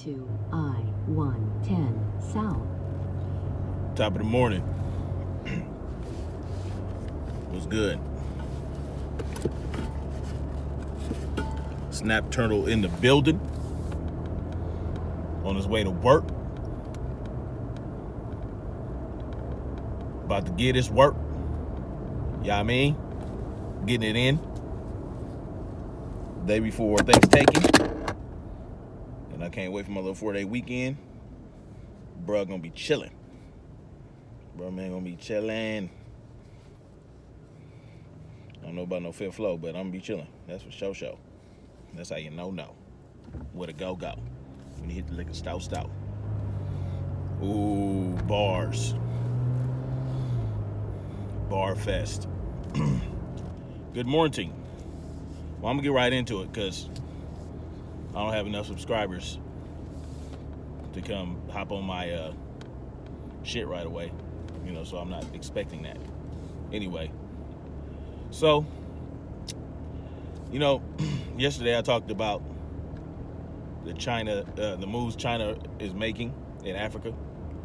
onto I-110 South. Top of the morning. What's good? Snap Turtle in the building. On his way to work. About to get his work. You know what I mean? Getting it in. Day before Thanksgiving. And I can't wait for my little 4-day weekend. Bruh gonna be chilling. Bro, man, gonna be chilling. I don't know about no fifth flow, but I'm gonna be chilling. That's for sure. That's how you know. Where to go. When you hit the liquor stout. Ooh, bars. Bar fest. Good morning. Well, I'm gonna get right into it because I don't have enough subscribers to come hop on my shit right away. So I'm not expecting that. Anyway, so, yesterday I talked about the moves China is making in Africa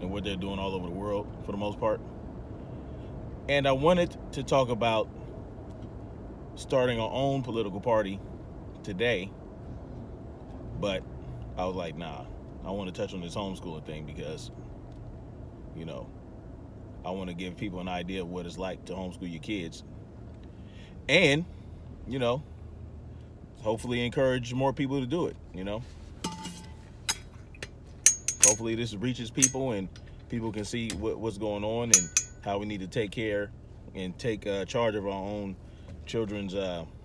and what they're doing all over the world for the most part. And I wanted to talk about starting our own political party today, but I was like, nah, I want to touch on this homeschooling thing because, I want to give people an idea of what it's like to homeschool your kids. And, hopefully encourage more people to do it, Hopefully this reaches people and people can see what's going on and how we need to take care and take charge of our own children's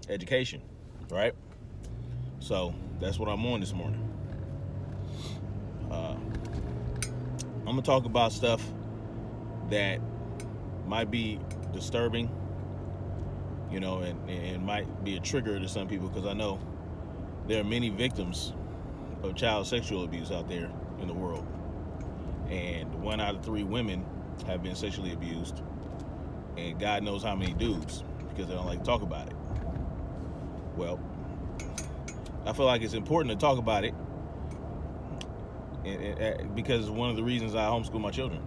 education, right? So that's what I'm on this morning. I'm gonna talk about stuff that might be disturbing, and might be a trigger to some people because I know there are many victims of child sexual abuse out there in the world, and 1 out of 3 women have been sexually abused, and God knows how many dudes, because they don't like to talk about it. Well, I feel like it's important to talk about it because one of the reasons I homeschool my children,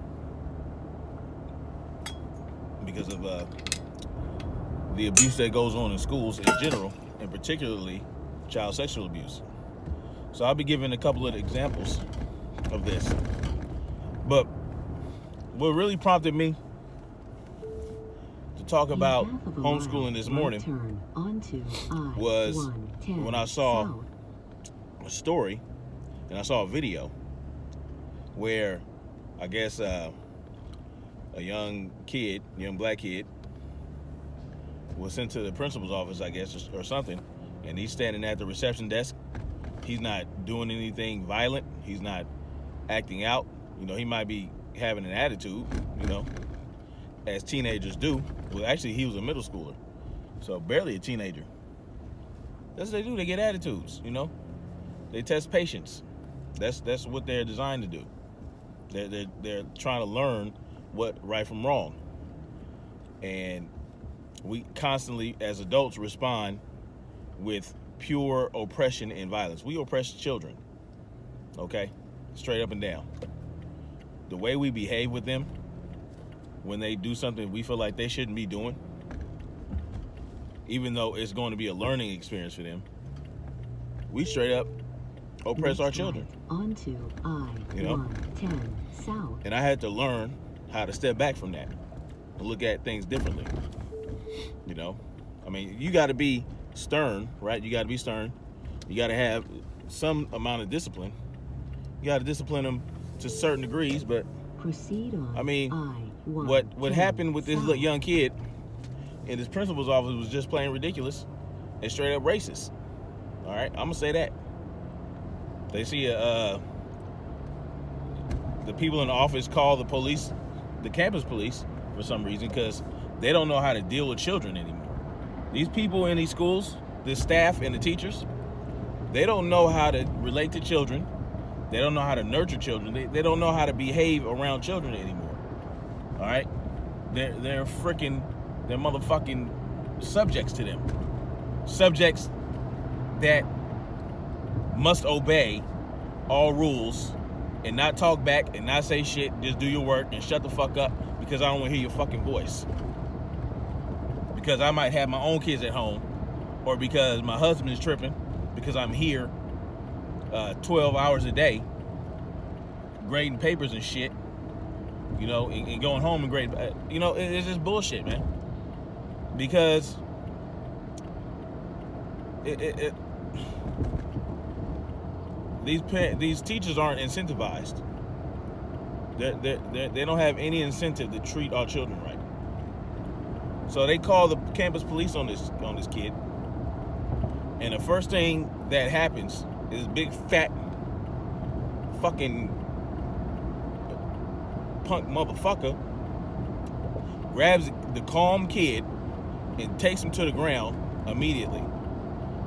because of the abuse that goes on in schools in general, and particularly child sexual abuse. So I'll be giving a couple of examples of this. But what really prompted me to talk about homeschooling this morning was when I saw a story and I saw a video where I guess a young black kid was sent to the principal's office, I guess, or something, and he's standing at the reception desk. He's not doing anything violent. He's not acting out. He might be having an attitude, as teenagers do. Well, actually, he was a middle schooler, so barely a teenager. That's what they do. They get attitudes, They test patience. That's what they're designed to do. They're trying to learn what right from wrong. And we constantly, as adults, respond with pure oppression and violence. We oppress children, okay? Straight up and down. The way we behave with them when they do something we feel like they shouldn't be doing, even though it's going to be a learning experience for them, we straight up oppress our children. Onto I-110 South. And I had to learn how to step back from that and look at things differently. You got to be stern, right? You got to be stern. You got to have some amount of discipline. You got to discipline them to certain degrees, but proceed on. What happened with this little young kid in his principal's office was just plain ridiculous and straight up racist. All right, I'm gonna say that. They see the people in the office call the police, the campus police, for some reason, because they don't know how to deal with children anymore. These people in these schools, the staff and the teachers, they don't know how to relate to children. They don't know how to nurture children. They don't know how to behave around children anymore. All right? They're motherfucking subjects to them. Subjects that must obey all rules and not talk back and not say shit. Just do your work and shut the fuck up because I don't want to hear your fucking voice. Because I might have my own kids at home, or because my husband is tripping because I'm here 12 hours a day grading papers and shit, you know, and going home and grade. You know, it's just bullshit, man. Because these teachers aren't incentivized. They don't have any incentive to treat our children right. So they call the campus police on this kid, and the first thing that happens is big fat fucking punk motherfucker grabs the calm kid and takes him to the ground immediately.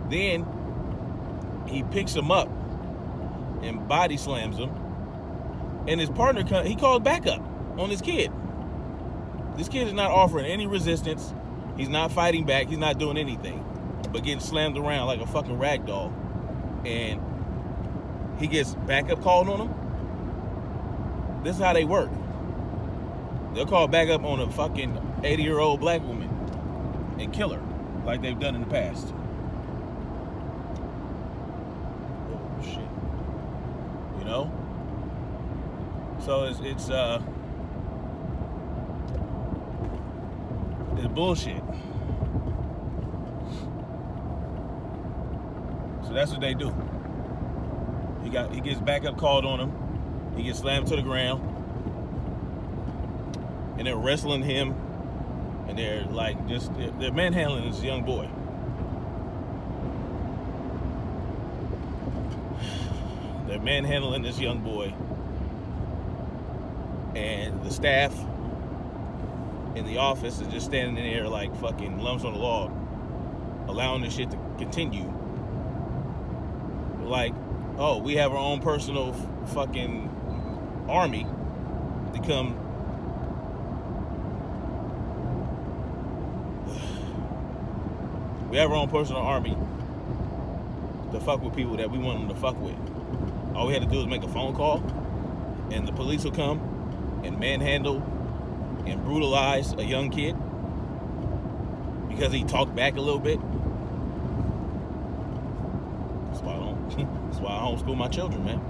Then he picks him up and body slams him, and his partner he calls backup on this kid. This kid is not offering any resistance. He's not fighting back. He's not doing anything but getting slammed around like a fucking rag doll. And he gets backup called on him. This is how they work. They'll call backup on a fucking 80-year-old black woman and kill her like they've done in the past. Oh, shit. You know? So it's bullshit. So that's what they do. He gets backup called on him. He gets slammed to the ground, and they're wrestling him, and they're like they're manhandling this young boy. They're manhandling this young boy, and the staff in the office is just standing in there like fucking lumps on a log, allowing this shit to continue. Like, oh, we have our own personal fucking army to come we have our own personal army to fuck with people that we want them to fuck with. All we had to do is make a phone call, and the police will come and manhandle and brutalize a young kid because he talked back a little bit. That's why I homeschool my children, man.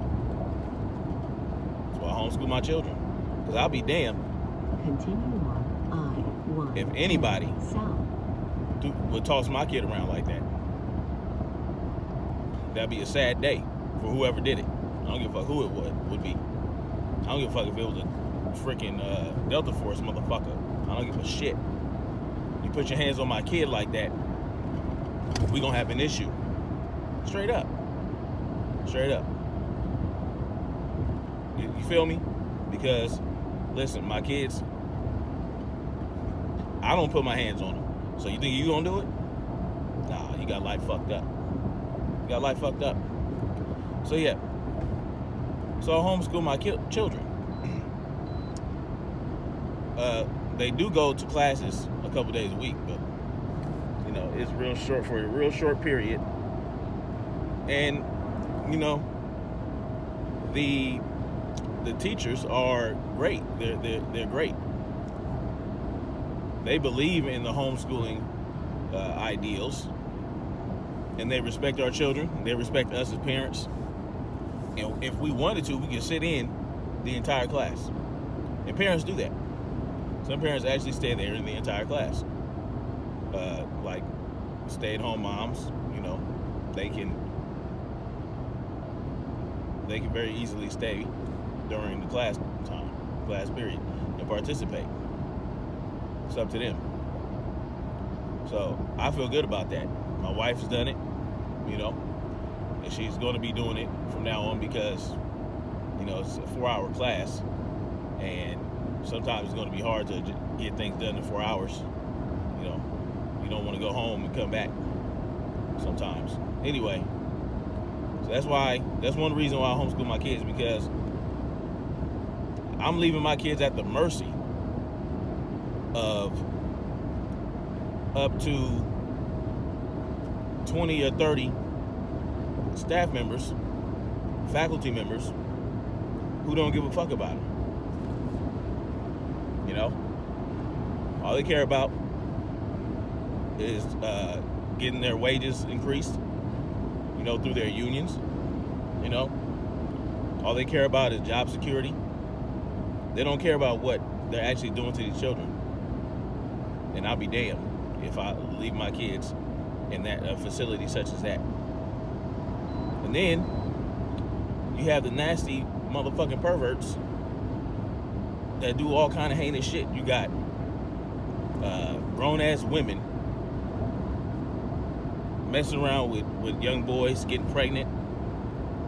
That's why I homeschool my children. Because I'll be damned. Continue on I-1 if anybody south would toss my kid around like that. That'd be a sad day for whoever did it. I don't give a fuck who it would be. I don't give a fuck if it was a freaking Delta Force motherfucker. I don't give a shit. You put your hands on my kid like that, we gonna have an issue. Straight up. Straight up. You feel me? Because, listen, my kids, I don't put my hands on them. So you think you gonna do it? Nah, you got life fucked up. You got life fucked up. So yeah. So I homeschool my children. They do go to classes a couple days a week, but you know, it's real short for a real short period. And you know, the teachers are great. They're great. They believe in the homeschooling ideals, and they respect our children. They respect us as parents. And if we wanted to, we could sit in the entire class. And parents do that. Some parents actually stay there in the entire class. Like stay-at-home moms, you know, they can very easily stay during the class period, and participate. It's up to them. So I feel good about that. My wife's done it, you know, and she's going to be doing it from now on because, you know, it's a 4-hour class, and sometimes it's going to be hard to get things done in 4 hours. You know, you don't want to go home and come back sometimes. Anyway, so that's one reason why I homeschool my kids, because I'm leaving my kids at the mercy of up to 20 or 30 staff members faculty members who don't give a fuck about it. You know, all they care about is getting their wages increased, you know, through their unions. You know, all they care about is job security. They don't care about what they're actually doing to these children. And I'll be damned if I leave my kids in that facility such as that. And then you have the nasty motherfucking perverts that do all kind of heinous shit. You got grown-ass women messing around with young boys, getting pregnant,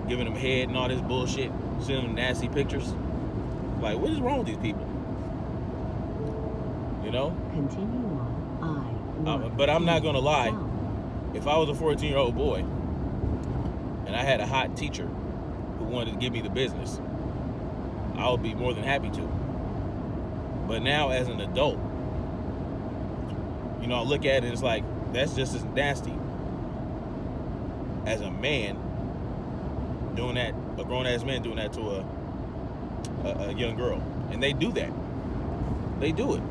giving them head and all this bullshit, sending them nasty pictures. Like, what is wrong with these people? You know? Continue on but I'm not gonna lie. If I was a 14-year-old boy and I had a hot teacher who wanted to give me the business, I would be more than happy to. But now, as an adult, you know, I look at it and it's like, that's just as nasty as a man doing that, a grown-ass man doing that to a young girl. And they do that. They do it.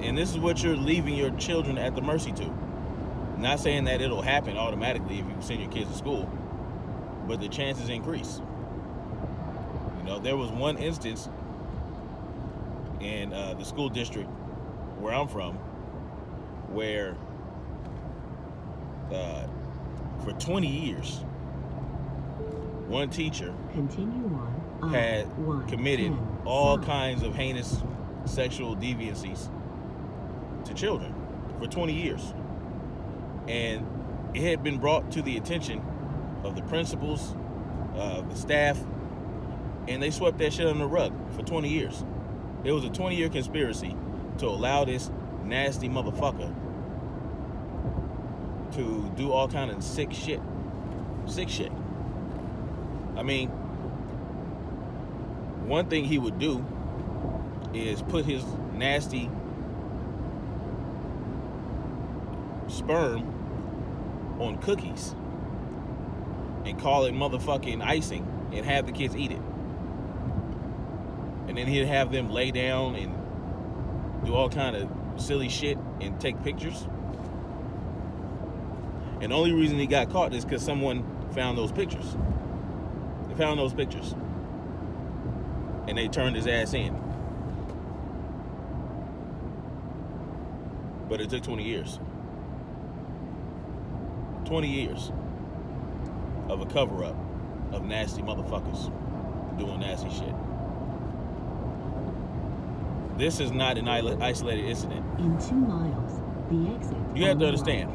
And this is what you're leaving your children at the mercy to. Not saying that it'll happen automatically if you send your kids to school, but the chances increase. You know, there was one instance in the school district where I'm from where for 20 years, one teacher had committed all kinds of heinous sexual deviancies to children for 20 years. And it had been brought to the attention of the principals, the staff, and they swept that shit under the rug for 20 years. It was a 20-year conspiracy to allow this nasty motherfucker to do all kind of sick shit. Sick shit. I mean, one thing he would do is put his nasty sperm on cookies and call it motherfucking icing and have the kids eat it. And then he'd have them lay down and do all kind of silly shit and take pictures. And the only reason he got caught is because someone found those pictures. They found those pictures. And they turned his ass in. But it took 20 years. 20 years of a cover-up of nasty motherfuckers doing nasty shit. This is not an isolated incident. In 2 miles, the exit. You have to understand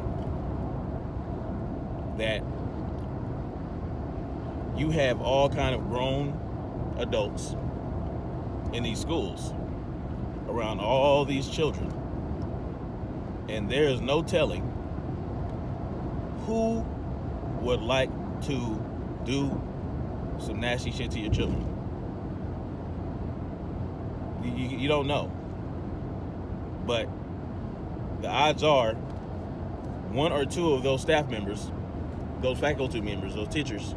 that you have all kind of grown adults in these schools around all these children. And there is no telling who would like to do some nasty shit to your children. You don't know. But the odds are 1 or 2 of those staff members, those faculty members, those teachers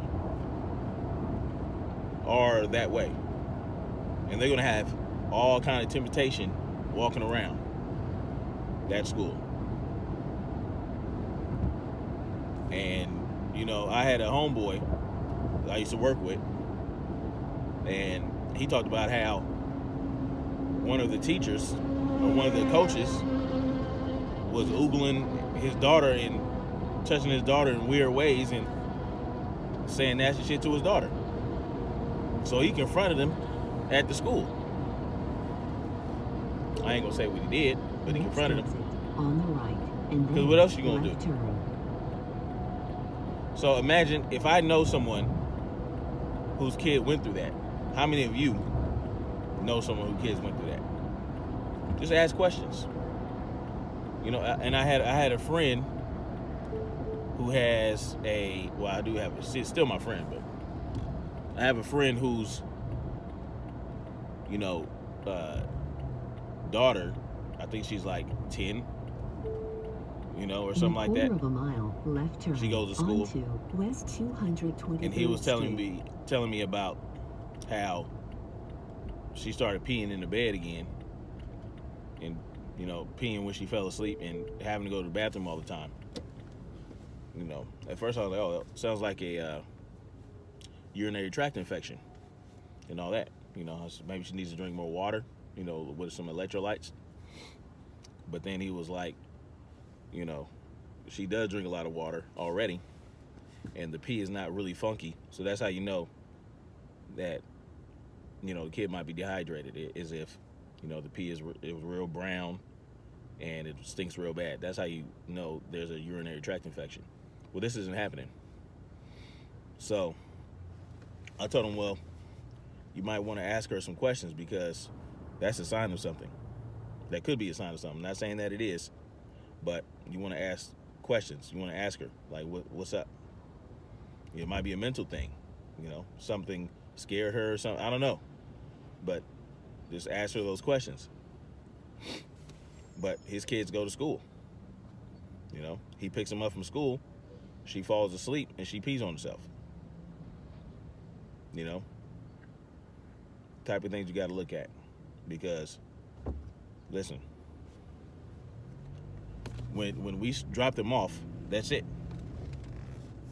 are that way. And they're going to have all kind of temptation walking around that school. And, you know, I had a homeboy I used to work with, and he talked about how one of the teachers or one of the coaches was oogling his daughter and touching his daughter in weird ways and saying nasty shit to his daughter. So he confronted him at the school. I ain't gonna say what he did, but he confronted him. On the right, because what else you gonna do? So imagine if I know someone whose kid went through that. How many of you know someone whose kids went through that? Just ask questions. You know, and I had a friend who has I do have it's still my friend, but I have a friend whose, you know, daughter, I think she's like 10, you know, or something like that. Of a mile, Left turn. She goes to school. Onto West 223rd And he was telling Street. me about how she started peeing in the bed again, and peeing when she fell asleep and having to go to the bathroom all the time. At first I was like, oh, that sounds like a urinary tract infection and all that. Maybe she needs to drink more water, with some electrolytes. But then he was like, she does drink a lot of water already, and the pee is not really funky. So that's how you know that, the kid might be dehydrated, is if, the pee is real brown and it stinks real bad. That's how you know there's a urinary tract infection. Well, this isn't happening. So I told him, well, you might want to ask her some questions, because that's a sign of something. That could be a sign of something. I'm not saying that it is, but you want to ask questions. You want to ask her, like, what's up? It might be a mental thing, something scared her or something. I don't know. But just ask her those questions. But his kids go to school. He picks them up from school. She falls asleep and she pees on herself. Type of things you got to look at. Because, listen, when we drop them off, that's it.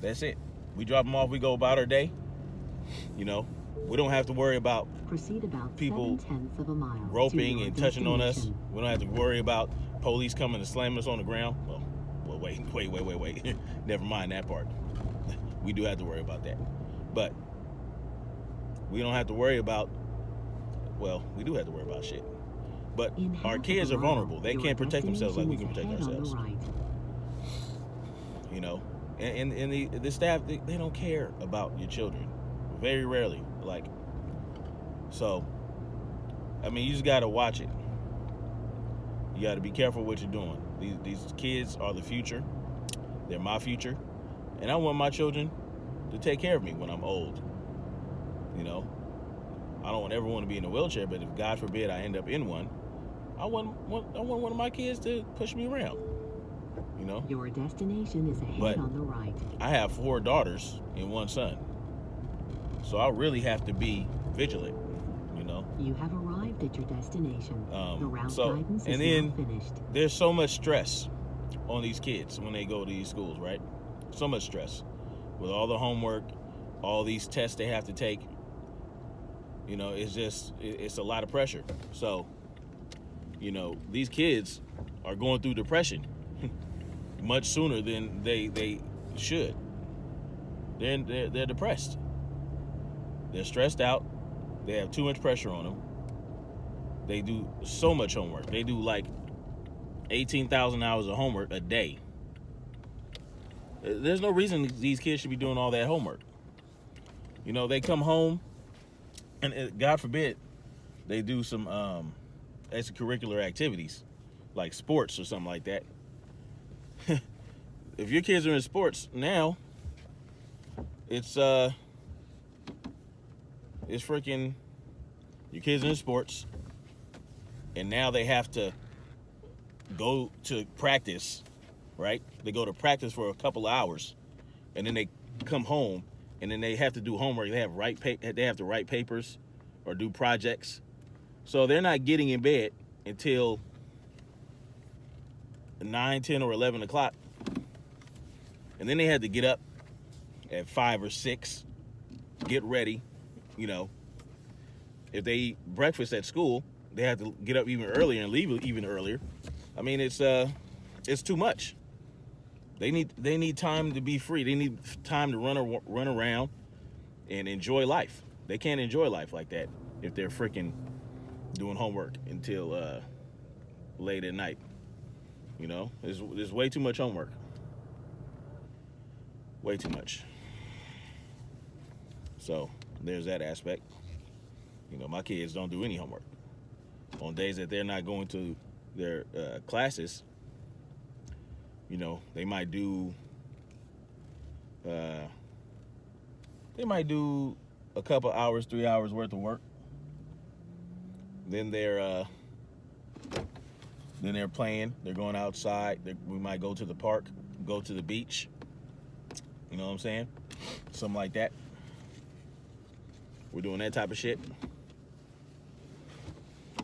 That's it. We drop them off, we go about our day. We don't have to worry about people 7/10 of a mile groping and touching on us. We don't have to worry about police coming and slamming us on the ground. Well, wait. Never mind that part. We do have to worry about that. But we don't have to worry about, we do have to worry about shit. But our kids are vulnerable. They can't protect themselves like we can protect ourselves. And the staff, they don't care about your children. Very rarely. So, you just got to watch it. You got to be careful what you're doing. These kids are the future. They're my future. And I want my children to take care of me when I'm old. I don't ever want to be in a wheelchair, but if God forbid I end up in one, I want one of my kids to push me around. Your destination is ahead But on the right. I have 4 daughters and 1 son. So I really have to be vigilant, You have arrived at your destination. The route So, guidance and is then now finished. there's so much stress on these kids when they go to these schools, right? So much stress with all the homework, all these tests they have to take. It's a lot of pressure. So, these kids are going through depression much sooner than they should. They're depressed. They're stressed out. They have too much pressure on them. They do so much homework. They do like 18,000 hours of homework a day. There's no reason these kids should be doing all that homework. They come home, and God forbid, they do some extracurricular activities, like sports or something like that. If your kids are in sports now, it's freaking, your kids are in sports, and now they have to go to practice, right? They go to practice for a couple of hours, and then they come home, and then they have to do homework. They have to write papers or do projects. So they're not getting in bed until 9, 10, or 11 o'clock. And then they had to get up at 5 or 6, get ready. If they eat breakfast at school, they have to get up even earlier and leave even earlier. It's too much. They need time to be free. They need time to run around and enjoy life. They can't enjoy life like that if they're freaking doing homework until late at night. There's way too much homework. Way too much. So there's that aspect. My kids don't do any homework. On days that they're not going to their classes, they might do a couple hours, 3 hours worth of work. Then they're playing. They're going outside. We might go to the park. go to the beach. You know what I'm saying? Something like that. We're doing that type of shit.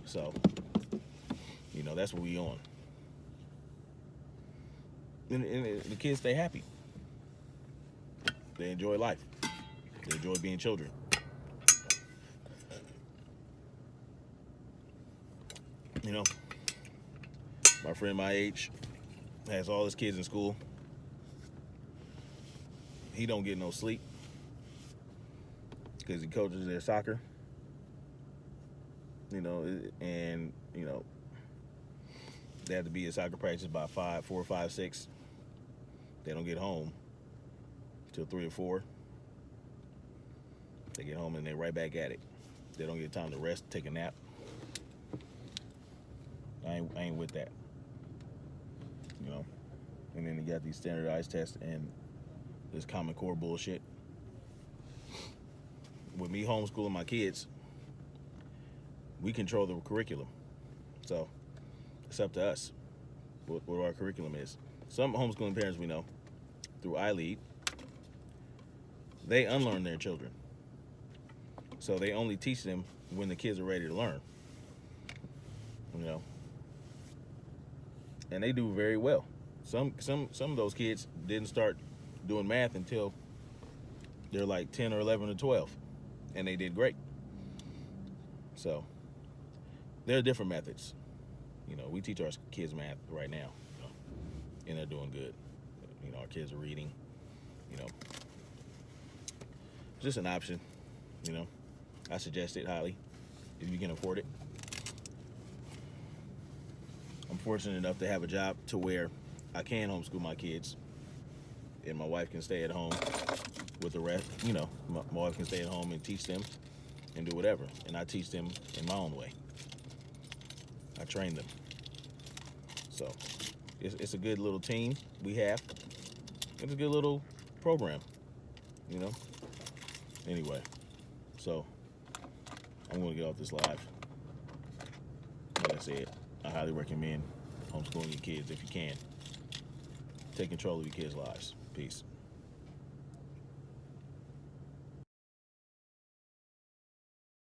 So, you know, that's what we on. And the kids stay happy. They enjoy life. They enjoy being children. You know, my friend my age has all his kids in school. He don't get no sleep because he coaches their soccer. You know, and you know, they have to be at soccer practice by 4, 5, 6. They don't get home till 3 or 4. They get home and they're right back at it. They don't get time to rest, take a nap. I ain't with that. You know, and then you got these standardized tests and this Common Core bullshit. With me homeschooling my kids, we control the curriculum. So it's up to us what our curriculum is. Some homeschooling parents we know, through iLead, they unlearn their children. So they only teach them when the kids are ready to learn. You know. And they do very well. Some of those kids didn't start doing math until they're like 10 or 11 or 12. And they did great. So there are different methods. You know, we teach our kids math right now, you know, and they're doing good. You know, our kids are reading, you know. It's just an option, you know. I suggest it highly if you can afford it. I'm fortunate enough to have a job to where I can homeschool my kids and my wife can stay at home with the rest. You know, my wife can stay at home and teach them and do whatever. And I teach them in my own way. I train them. So it's a good little team we have. It's a good little program, you know. Anyway, so I'm going to get off this live. Like I said, I highly recommend homeschooling your kids if you can. Take control of your kids' lives. Peace.